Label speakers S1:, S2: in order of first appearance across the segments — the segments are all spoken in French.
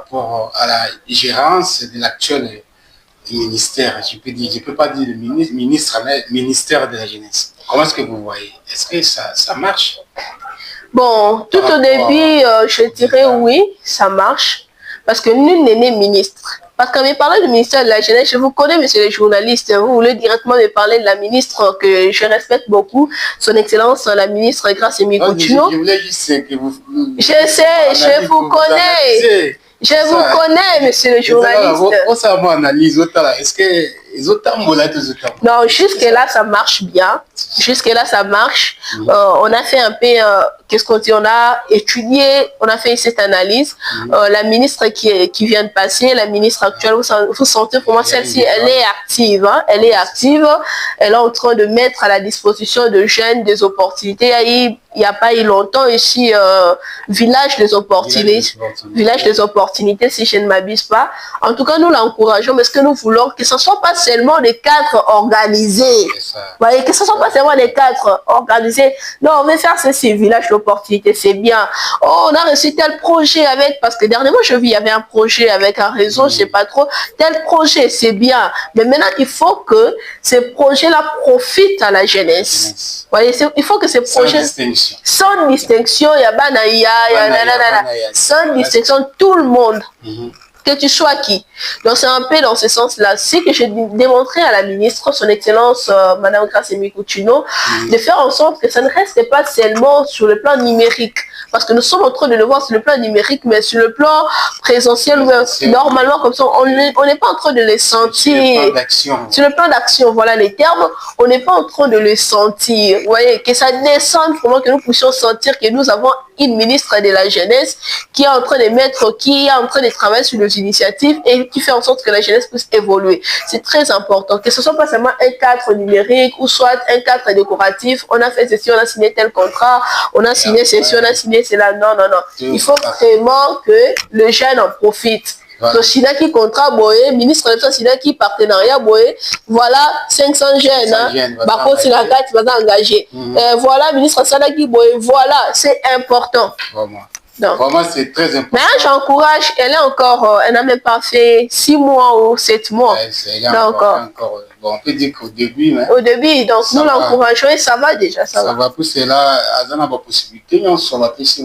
S1: rapport à la gérance de l'actuel ministère. Je peux pas dire le ministre, mais ministère de la jeunesse. Comment est-ce que vous voyez? Est-ce que ça marche?
S2: Bon, tout au début, je dirais oui, ça marche, parce que nul n'est né ministre. Parce qu'en me parlant du ministère de la Jeunesse, je vous connais, monsieur le journaliste, vous voulez directement me parler de la ministre que je respecte beaucoup, son Excellence, la ministre Grace Mikoutchouno.
S1: Je voulais juste que vous...
S2: Je sais, je vous connais. Je vous connais, monsieur le journaliste.
S1: Est-ce que...
S2: Non, jusque-là, ça marche bien. Jusque-là, ça marche. On a fait un peu, qu'est-ce qu'on dit, on a étudié, on a fait cette analyse. La ministre qui vient de passer, la ministre actuelle, vous sentez pour moi, celle-ci, elle est active. Hein? Elle est active. Elle est en train de mettre à la disposition de jeunes des opportunités. Il n'y a pas eu longtemps ici, village des opportunités. Village des opportunités, si je ne m'abuse pas. En tout cas, nous l'encourageons, mais ce que nous voulons, que ce ne soit pas seulement des cadres organisés. Vous voyez, que ce ne soit pas seulement des cadres organisés. Non, on veut faire ceci, village d'opportunités, c'est bien. Oh, on a reçu tel projet avec, parce que dernièrement, je vis, il y avait un projet avec un réseau, je ne sais pas trop. Tel projet, c'est bien. Mais maintenant, il faut que ces projets-là profitent à la jeunesse. Vous voyez, il faut que ces projets... Sans distinction, il y a sans distinction, tout le monde, que tu sois qui. Donc c'est un peu dans ce sens-là. C'est que j'ai démontré à la ministre, son Excellence, Madame Grace Mikoutchouno, de faire en sorte que ça ne reste pas seulement sur le plan numérique. Parce que nous sommes en train de le voir sur le plan numérique, mais sur le plan présentiel, normalement, comme ça, on n'est pas en train de les sentir. Sur le plan d'action, voilà les termes, on n'est pas en train de le sentir. Vous voyez, que ça descende, vraiment que nous puissions sentir que nous avons une ministre de la jeunesse qui est en train de qui est en train de travailler sur les initiatives et qui fait en sorte que la jeunesse puisse évoluer. C'est très important. Que ce soit pas seulement un cadre numérique ou soit un cadre décoratif. On a fait ceci, on a signé tel contrat, on a signé ceci, on a signé cela. Non, non, non. Il faut vraiment que le jeune en profite. Donc, Sinaki contrat, boye, ministre de Sinaki partenariat, boye, voilà 500 jeunes. Bako Sinaka, tu vas engager. Voilà, ministre Sanaki, boye, voilà, c'est important.
S1: Donc, vraiment, c'est très important.
S2: Mais j'encourage, elle est encore, elle n'a même pas fait 6 mois ou 7 mois.
S1: Donc, bon, on peut dire qu'au début,
S2: au début, donc nous l'encourageons et ça va déjà, ça va.
S1: Ça va pousser là, à la possibilité, on se va pousser,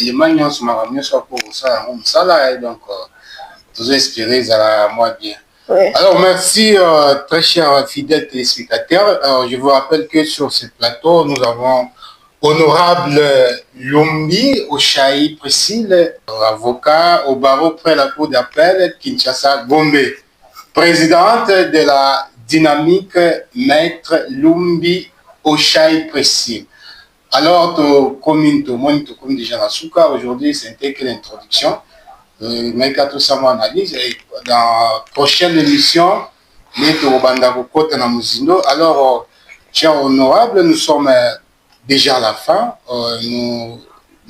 S1: éléments, on se va pour ça, là, donc, toujours espérer, à moi bien.
S2: Oui.
S1: Alors, merci, très chers fidèles téléspectateurs. Je vous rappelle que sur ce plateau, nous avons Honorable Lumbi Oshaï Priscille, avocat au barreau près la cour d'appel Kinshasa Gombe, présidente de la dynamique Maître Lumbi Oshaï Priscille. Alors, comme déjà la souka, aujourd'hui, c'était que l'introduction. Mais qu'à tout ça, mon analyse, et dans la prochaine émission, alors, cher honorable, nous sommes déjà à la fin. Nous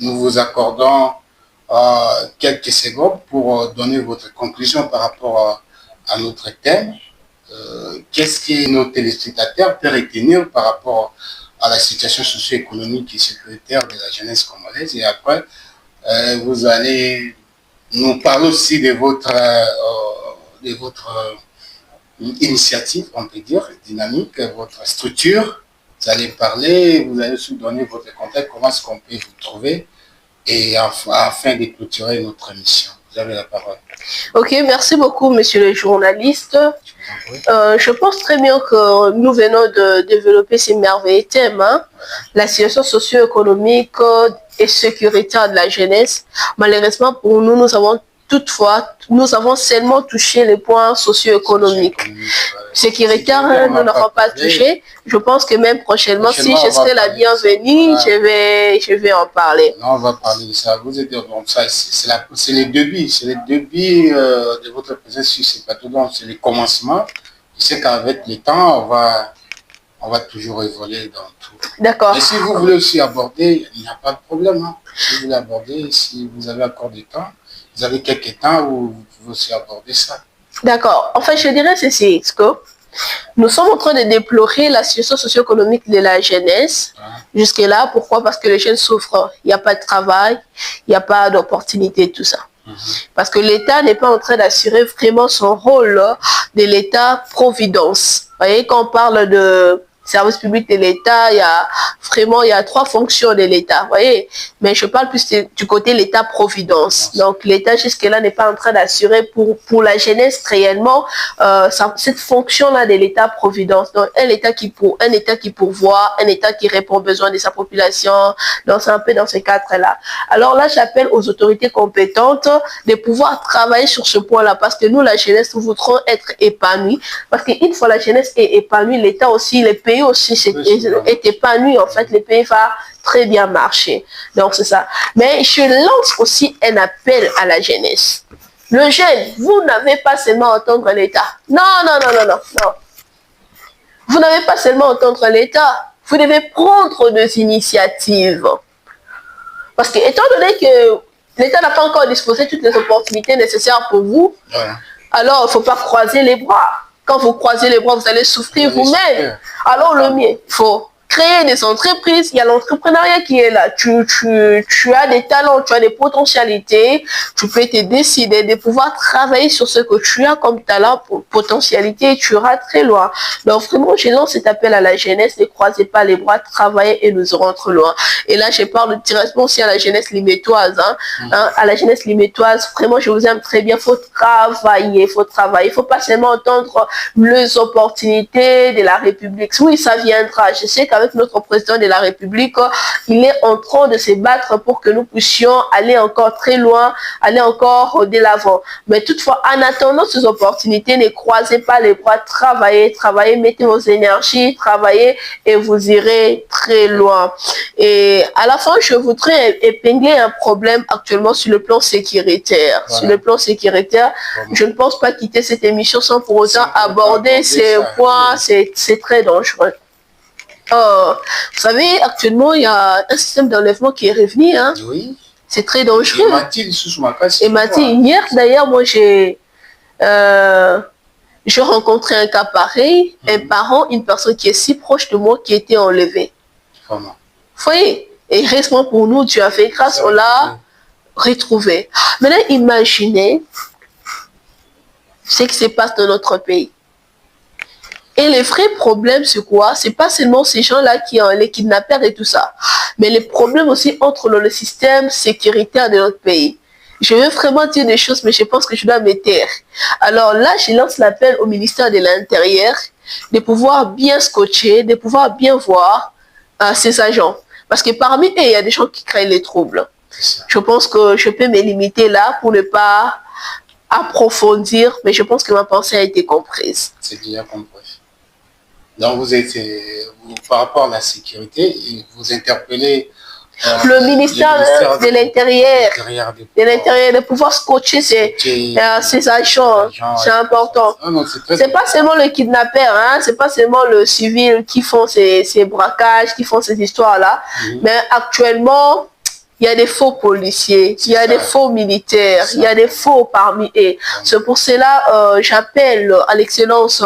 S1: vous accordons quelques secondes pour donner votre conclusion par rapport à notre thème. Qu'est-ce que nos téléspectateurs peuvent retenir par rapport à la situation socio-économique et sécuritaire de la jeunesse congolaise? Et après, vous allez nous parler aussi de votre initiative, on peut dire, dynamique, votre structure. Vous allez parler, vous allez aussi donner votre contact, comment est-ce qu'on peut vous trouver, et afin de clôturer notre émission. Vous avez la parole.
S2: Ok, merci beaucoup, monsieur le journaliste. Je pense très bien que nous venons de développer ces merveilleux thèmes, hein? La situation socio-économique et sécuritaire de la jeunesse. Malheureusement, pour nous, nous avons seulement touché les points socio-économiques. Sécuritaire, nous n'avons pas touché. Je pense que même prochainement, si je serai la bienvenue, je vais en parler.
S1: Non, on va parler de ça. Vous êtes bon, ça, c'est les débuts, de votre présence sur ce plateau. Donc, c'est les commencements. Je sais qu'avec le temps, on va toujours évoluer dans tout.
S2: D'accord.
S1: Et si vous voulez aussi aborder, il n'y a pas de problème. Hein. Si vous voulez aborder, si vous avez encore du temps, vous avez quelques temps où vous pouvez aussi aborder ça.
S2: D'accord. En fait, je dirais ceci, que nous sommes en train de déplorer la situation socio-économique de la jeunesse. Jusque-là, pourquoi? Parce que les jeunes souffrent. Il n'y a pas de travail, il n'y a pas d'opportunité, tout ça. Parce que l'État n'est pas en train d'assurer vraiment son rôle de l'État providence. Vous voyez, quand on parle de service public de l'État, il y a 3 fonctions de l'État, vous voyez. Mais je parle plus du côté l'État-providence. Donc l'État jusque-là n'est pas en train d'assurer pour la jeunesse réellement cette fonction-là de l'État-providence. Donc un État qui pourvoit, un État qui répond aux besoins de sa population. Donc c'est un peu dans ce cadre-là. Alors là, j'appelle aux autorités compétentes de pouvoir travailler sur ce point-là parce que nous, la jeunesse, nous voudrons être épanouis. Parce qu'une fois la jeunesse est épanouie, l'État aussi, les pays aussi est épanoui, en fait, le pays va très bien marcher. Donc, c'est ça. Mais je lance aussi un appel à la jeunesse. Le jeune, vous n'avez pas seulement à entendre l'État. Non. Vous n'avez pas seulement à entendre l'État. Vous devez prendre des initiatives. Parce que, étant donné que l'État n'a pas encore disposé toutes les opportunités nécessaires pour vous, alors il ne faut pas croiser les bras. Quand vous croisez les bras, vous allez souffrir vous-même. Alors le mieux, il faut créer des entreprises. Il y a l'entrepreneuriat qui est là. Tu as des talents, tu as des potentialités. Tu peux te décider de pouvoir travailler sur ce que tu as comme talent, potentialité. Tu iras très loin. Donc vraiment, je lance cet appel à la jeunesse. Ne croisez pas les bras, travaillez et nous aurons très loin. Et là, je parle directement aussi à la jeunesse limétoise. À la jeunesse limétoise, vraiment, je vous aime très bien. Il faut travailler, il faut travailler. Il ne faut pas seulement entendre les opportunités de la République. Oui, ça viendra. Je sais qu'avec notre président de la République, il est en train de se battre pour que nous puissions aller encore très loin, aller encore de l'avant. Mais toutefois, en attendant ces opportunités, ne croisez pas les bras, travaillez, mettez vos énergies, travaillez et vous irez très loin. Et à la fin, je voudrais épingler un problème actuellement sur le plan sécuritaire. Sur le plan sécuritaire, je ne pense pas quitter cette émission sans pour autant aborder ces points, c'est très dangereux. Vous savez, actuellement, il y a un système d'enlèvement qui est revenu.
S1: Oui.
S2: C'est très dangereux.
S1: Et
S2: Mathilde, hier d'ailleurs, moi j'ai rencontré un cas pareil, un parent, une personne qui est si proche de moi qui a été enlevée.
S1: Comment?
S2: Vous voyez? Et heureusement pour nous, tu as fait grâce, on l'a retrouvé. Maintenant, imaginez ce qui se passe dans notre pays. Et le vrai problème, c'est quoi? C'est pas seulement ces gens-là qui ont les kidnappeurs et tout ça, mais les problèmes aussi entre le système sécuritaire de notre pays. Je veux vraiment dire des choses, mais je pense que je dois me taire. Alors là, je lance l'appel au ministère de l'Intérieur de pouvoir bien scotcher, de pouvoir bien voir ces agents. Parce que parmi eux, il y a des gens qui créent les troubles. Je pense que je peux me limiter là pour ne pas approfondir, mais je pense que ma pensée a été comprise.
S1: C'est bien compris. Donc par rapport à la sécurité, vous interpellez
S2: le ministère de l'Intérieur, de pouvoir scotcher ces agents, c'est important. C'est pas seulement le kidnappeur, c'est pas seulement le civil qui font ces braquages, qui font ces histoires-là, mais actuellement, il y a des faux policiers, il y a des faux militaires, il y a des faux parmi eux. C'est pour cela j'appelle à l'excellence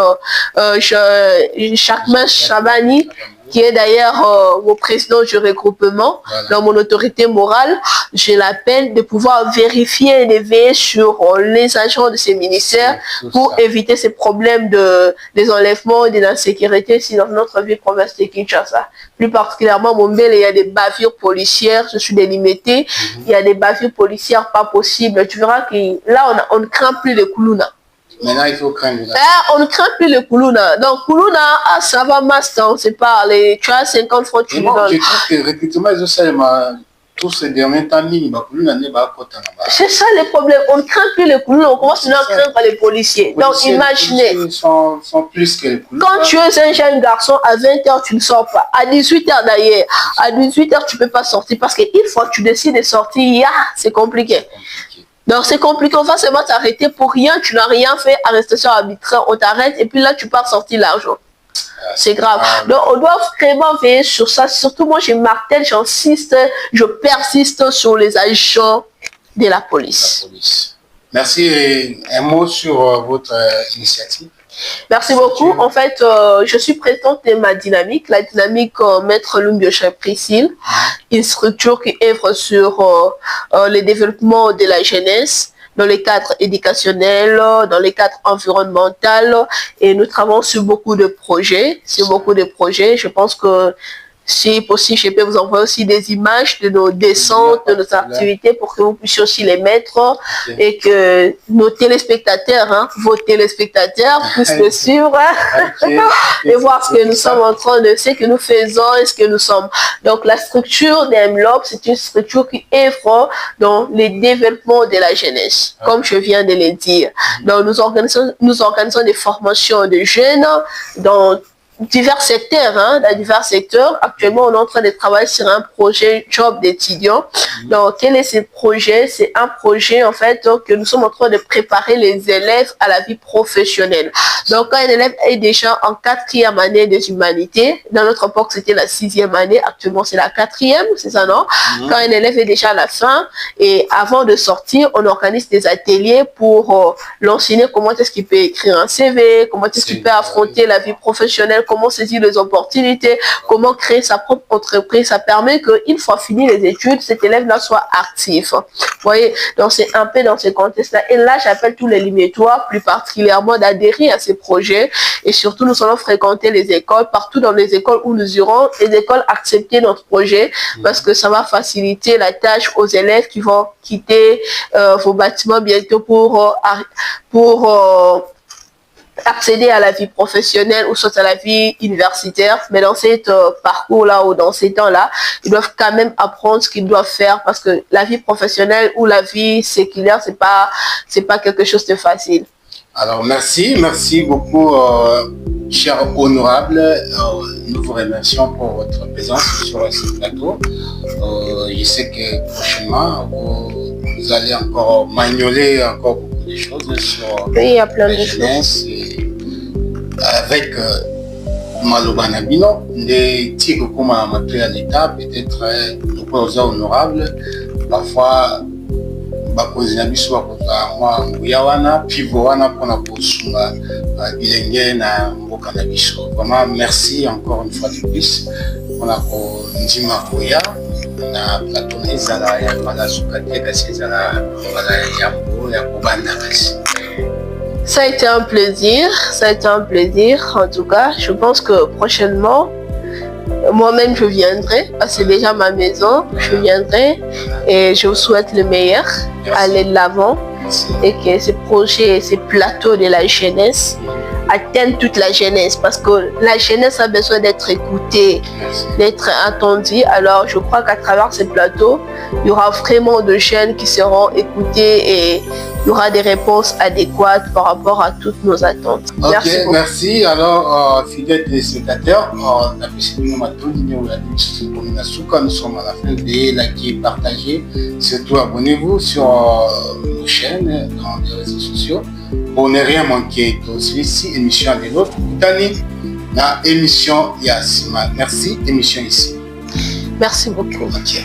S2: Chakma Chabani, qui est d'ailleurs mon président du regroupement, dans mon autorité morale. Je l'appelle de pouvoir vérifier et de veiller sur les agents de ces ministères pour éviter ces problèmes des enlèvements et de l'insécurité ici dans notre ville province de Kinshasa. Plus particulièrement, mon bel, il y a des bavures policières, je suis délimitée, il y a des bavures policières pas possibles. Tu verras que là, on ne craint plus les Koulouna.
S1: Maintenant, il faut craindre.
S2: On ne craint plus le Koulouna. Donc, Koulouna, ça va master, on sait pas. Tu as 50 francs, tu lui donnes.
S1: Je trouve que le recrutement, tous ces derniers temps,
S2: c'est ça le problème. On ne craint plus les Koulouna, on commence à craindre les policiers. Donc, imaginez.
S1: Les sont plus que les Koulouna.
S2: Quand tu es un jeune garçon, à 20h, tu ne sors pas. À 18h d'ailleurs. À 18h, tu ne peux pas sortir. Parce qu'une fois que tu décides de sortir, c'est compliqué. Donc c'est compliqué, on va seulement t'arrêter pour rien, tu n'as rien fait, arrestation arbitraire, on t'arrête et puis là tu pars sortir l'argent. C'est grave. Donc on doit vraiment veiller sur ça, surtout moi je martèle, j'insiste, je persiste sur les agents de la police.
S1: Merci, un mot sur votre initiative.
S2: Merci beaucoup. En fait, je suis présidente de ma dynamique, la dynamique Maître Lumbio Priscille, une structure qui œuvre sur le développement de la jeunesse, dans les cadres éducationnels, dans les cadres environnementaux, et nous travaillons sur beaucoup de projets, Je pense que si possible, je peux vous envoyer aussi des images de nos descentes, de nos activités pour que vous puissiez aussi les mettre et que nos téléspectateurs, vos téléspectateurs puissent le suivre et voir ce que nous sommes en train de, ce que nous faisons et ce que nous sommes. Donc, la structure d'Emlob, c'est une structure qui œuvre dans les développements de la jeunesse, comme je viens de le dire. Donc, nous organisons des formations de jeunes dans divers secteurs, dans divers secteurs. Actuellement, on est en train de travailler sur un projet job d'étudiants. Donc, quel est ce projet? C'est un projet, en fait, que nous sommes en train de préparer les élèves à la vie professionnelle. Donc, quand un élève est déjà en 4e année des humanités, dans notre époque, c'était la 6e année, actuellement, c'est la 4e, c'est ça, non? Quand un élève est déjà à la fin, et avant de sortir, on organise des ateliers pour l'enseigner comment est-ce qu'il peut écrire un CV, comment est-ce qu'il peut affronter la vie professionnelle, comment saisir les opportunités, comment créer sa propre entreprise. Ça permet qu'une fois fini les études, cet élève-là soit actif. Vous voyez, donc c'est un peu dans ce contexte-là. Et là, j'appelle tous les Limetois, plus particulièrement, d'adhérer à ces projets. Et surtout, nous allons fréquenter les écoles, partout dans les écoles où nous irons, les écoles accepter notre projet, parce que ça va faciliter la tâche aux élèves qui vont quitter vos bâtiments bientôt pour accéder à la vie professionnelle ou soit à la vie universitaire. Mais dans cet parcours-là ou dans ces temps-là, ils doivent quand même apprendre ce qu'ils doivent faire, parce que la vie professionnelle ou la vie séculaire, c'est pas quelque chose de facile.
S1: Alors, merci beaucoup, cher honorable. Nous vous remercions pour votre présence sur ce plateau. Je sais que prochainement, vous allez encore magnoler encore beaucoup de choses sur
S2: il y a plein
S1: la
S2: de
S1: jeunesse. Avec Malobana Bino, les tirs comme à à l'État, peut-être nous posons honorable. Parfois, bakozinabi soit moi Yawana, puis Voana pour la posunga ilenge na mboka na biso. Vraiment, merci encore une fois de plus. On a ko ndima koya na plateau ezala ya malazuka teka ezala wala ya mbo ya kobanda kasi.
S2: Ça a été un plaisir, en tout cas. Je pense que prochainement, moi-même je viendrai, parce que c'est déjà ma maison, je viendrai et je vous souhaite le meilleur, aller de l'avant et que ces projets, ces plateaux de la jeunesse atteignent toute la jeunesse, parce que la jeunesse a besoin d'être écoutée, d'être entendue. Alors je crois qu'à travers ces plateaux, il y aura vraiment de jeunes qui seront écoutés et il y aura des réponses adéquates par rapport à toutes nos attentes.
S1: Ok, merci. Alors, fidèles téléspectateurs, nous sommes à la fin de liker et partager. Surtout, abonnez-vous sur nos chaînes, dans les réseaux sociaux, pour ne rien manquer de celui-ci, émission de l'autre. Tani, la émission Yassima. Merci, émission ici.
S2: Merci beaucoup.
S1: Okay.